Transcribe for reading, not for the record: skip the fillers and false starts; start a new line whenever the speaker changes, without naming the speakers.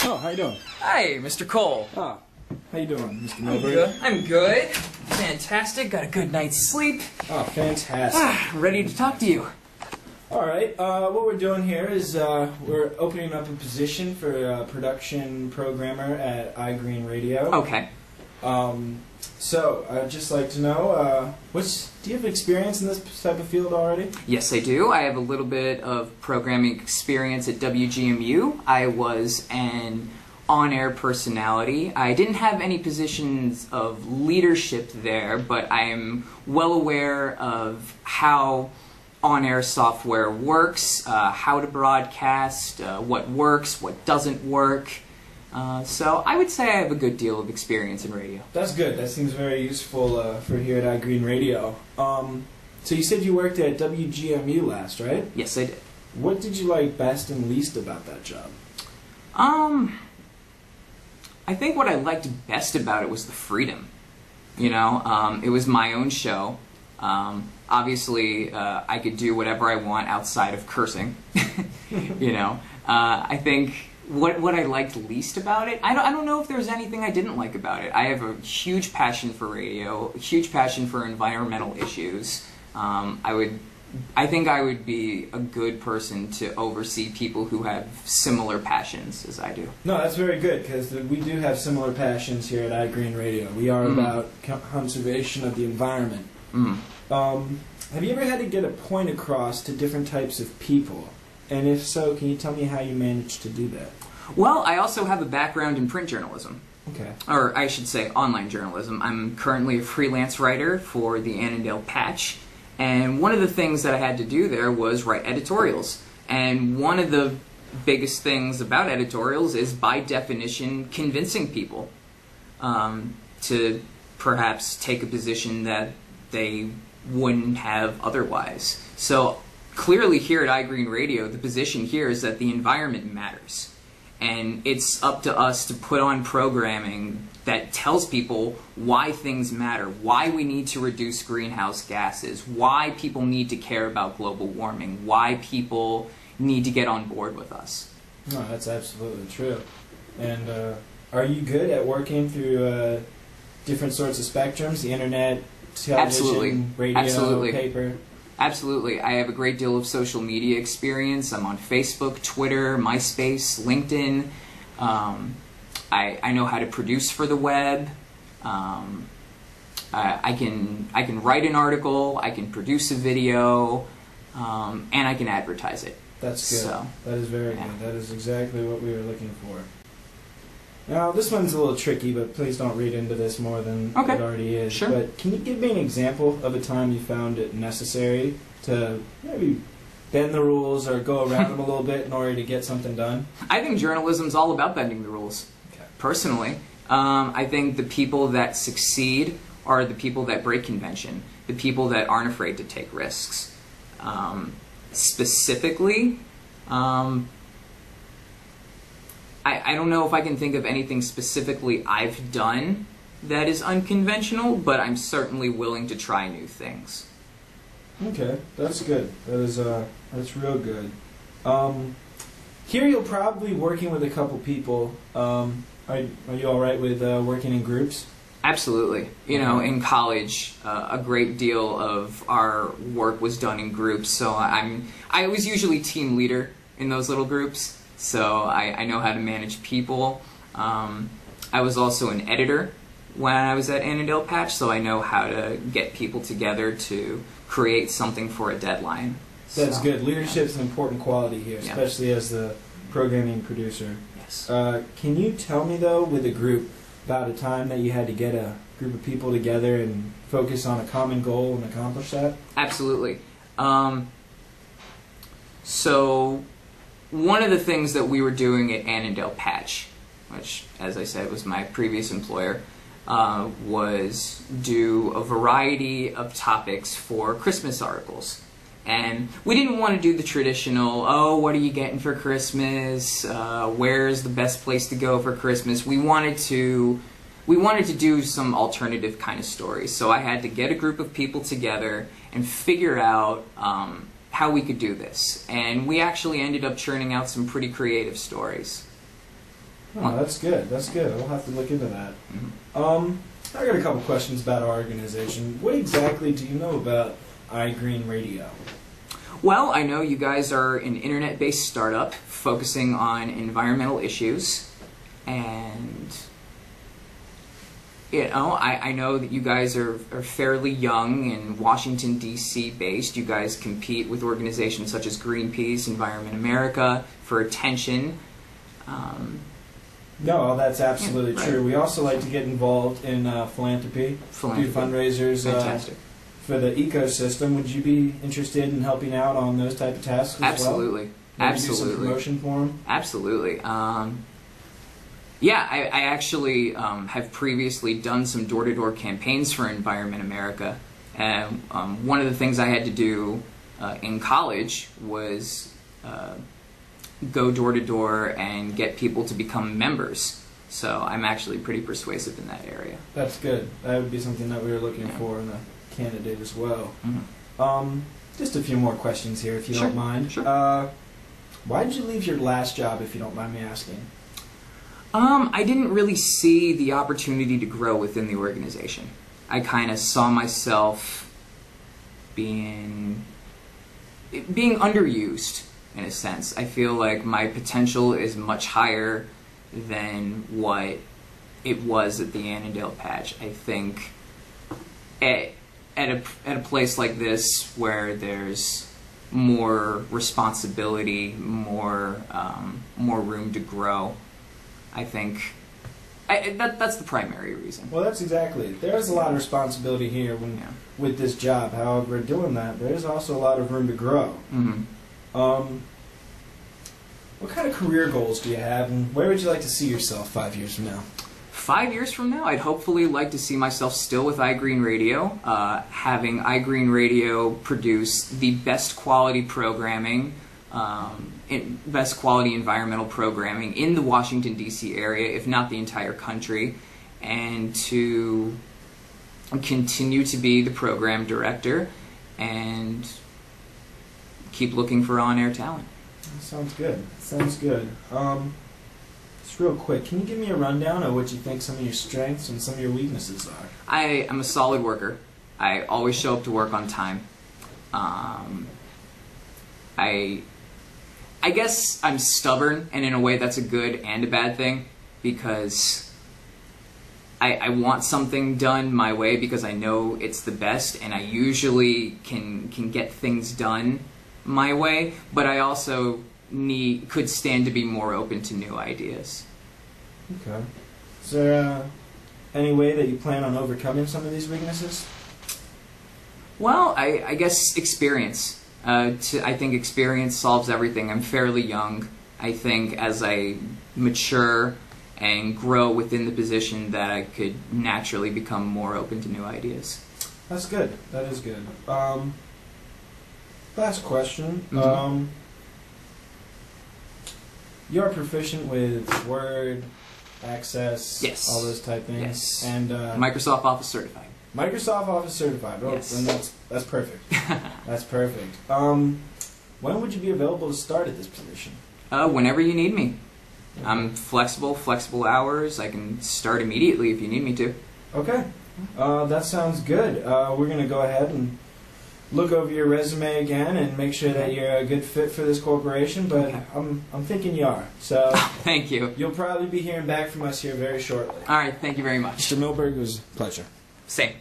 Oh, how you doing?
Hi, Mr. Cole.
Ah, how you doing, Mr. Milberg?
I'm good. Fantastic. Got a good night's sleep.
Oh, fantastic.
Ready to talk to you.
Alright, what we're doing here is we're opening up a position for a production programmer at iGreen Radio.
Okay.
So, I'd just like to know, do you have experience in this type of field already?
Yes, I do. I have a little bit of programming experience at WGMU. I was an on-air personality. I didn't have any positions of leadership there, but I am well aware of how on-air software works, how to broadcast, what works, what doesn't work. So I would say I have a good deal of experience in radio.
That's good. That seems very useful for here at iGreen Radio. So you said you worked at WGMU last, right?
Yes, I did.
What did you like best and least about that job?
I think what I liked best about it was the freedom. You know, it was my own show. Obviously, I could do whatever I want outside of cursing. You know, I think what I liked least about it, I don't know if there's anything I didn't like about it. I have a huge passion for radio, a huge passion for environmental issues. I think I would be a good person to oversee people who have similar passions as I do.
No, that's very good, because we do have similar passions here at iGreen Radio. We are about conservation of the environment. Have you ever had to get a point across to different types of people? And if so, can you tell me how you managed to do that?
Well, I also have a background in print journalism.
Okay.
Or I should say online journalism. I'm currently a freelance writer for the Annandale Patch. And one of the things that I had to do there was write editorials. And one of the biggest things about editorials is, by definition, convincing people to perhaps take a position that they wouldn't have otherwise. So clearly here at iGreen Radio, the position here is that the environment matters. And it's up to us to put on programming that tells people why things matter, why we need to reduce greenhouse gases, why people need to care about global warming, why people need to get on board with us.
No, that's absolutely true. And are you good at working through different sorts of spectrums, the internet, television, radio, paper?
Absolutely. I have a great deal of social media experience. I'm on Facebook, Twitter, MySpace, LinkedIn. I know how to produce for the web. I can write an article, I can produce a video, and I can advertise it.
That's good.
So,
that is very good. That is exactly what we were looking for. Now, this one's a little tricky, but please don't read into this more than it already is.
Sure.
But can you give me an example of a time you found it necessary to maybe bend the rules or go around them a little bit in order to get something done?
I think journalism's all about bending the rules.
Okay.
Personally, I think the people that succeed are the people that break convention, the people that aren't afraid to take risks. Specifically, I don't know if I can think of anything specifically I've done that is unconventional, but I'm certainly willing to try new things.
Okay, that's good. That's real good. Here you'll probably be working with a couple people. Are you all right with working in groups?
Absolutely. You know, in college, a great deal of our work was done in groups, so I was usually team leader in those little groups. So I know how to manage people. I was also an editor when I was at Annandale Patch, so I know how to get people together to create something for a deadline.
That's good. Leadership's an important quality here, especially as the programming producer.
Yes.
Can you tell me, though, with a group, about a time that you had to get a group of people together and focus on a common goal and accomplish that?
Absolutely. So one of the things that we were doing at Annandale Patch, which, as I said, was my previous employer, was do a variety of topics for Christmas articles. And we didn't want to do the traditional, oh, what are you getting for Christmas? Where's the best place to go for Christmas? We wanted to do some alternative kind of stories. So I had to get a group of people together and figure out how we could do this. And we actually ended up churning out some pretty creative stories.
Oh, that's good. That's good. We'll have to look into that. I got a couple questions about our organization. What exactly do you know about iGreen Radio?
Well, I know you guys are an internet-based startup focusing on environmental issues, and I know that you guys are fairly young and Washington, D.C. based. You guys compete with organizations such as Greenpeace, Environment America for attention.
No, that's absolutely
right.
true. We also like to get involved in philanthropy, do fundraisers for the ecosystem. Would you be interested in helping out on those type of tasks as
Absolutely.
well?
Absolutely.
Do some promotion for them?
Absolutely. Yeah, I actually have previously done some door-to-door campaigns for Environment America. And one of the things I had to do in college was go door-to-door and get people to become members. So I'm actually pretty persuasive in that area.
That's good. That would be something that we were looking for in a candidate as well. Just a few more questions here, if you don't mind.
Sure.
Why did you leave your last job, if you don't mind me asking?
I didn't really see the opportunity to grow within the organization. I kind of saw myself being underused, in a sense. I feel like my potential is much higher than what it was at the Annandale Patch. I think at a place like this where there's more responsibility, more room to grow, I think that's the primary reason.
Well, that's exactly it. There's a lot of responsibility here with this job. However, doing that, there is also a lot of room to grow. What kind of career goals do you have, and where would you like to see yourself 5 years from now?
5 years from now, I'd hopefully like to see myself still with iGreen Radio, having iGreen Radio produce the best quality programming, best quality environmental programming in the Washington, D.C. area, if not the entire country, and to continue to be the program director and keep looking for on-air talent.
That sounds good. Sounds good. Just real quick, can you give me a rundown of what you think some of your strengths and some of your weaknesses are?
I'm a solid worker. I always show up to work on time. I guess I'm stubborn, and in a way that's a good and a bad thing, because I want something done my way because I know it's the best, and I usually can get things done my way, but I also could stand to be more open to new ideas.
Okay. Is there any way that you plan on overcoming some of these weaknesses?
Well, I guess experience. I think experience solves everything. I'm fairly young. I think as I mature and grow within the position that I could naturally become more open to new ideas.
That's good. That is good. Last question. You're proficient with Word, Access,
yes,
all those type things?
Yes.
And
Microsoft Office certified.
Microsoft Office certified. Oh,
yes.
And that's perfect. That's perfect. When would you be available to start at this position?
Whenever you need me. Okay. I'm flexible hours. I can start immediately if you need me to.
Okay. That sounds good. We're going to go ahead and look over your resume again and make sure that you're a good fit for this corporation, but okay. I'm thinking you are. So
thank you.
You'll probably be hearing back from us here very shortly.
All right, thank you very much.
Mr. Milberg, it was a pleasure.
Same.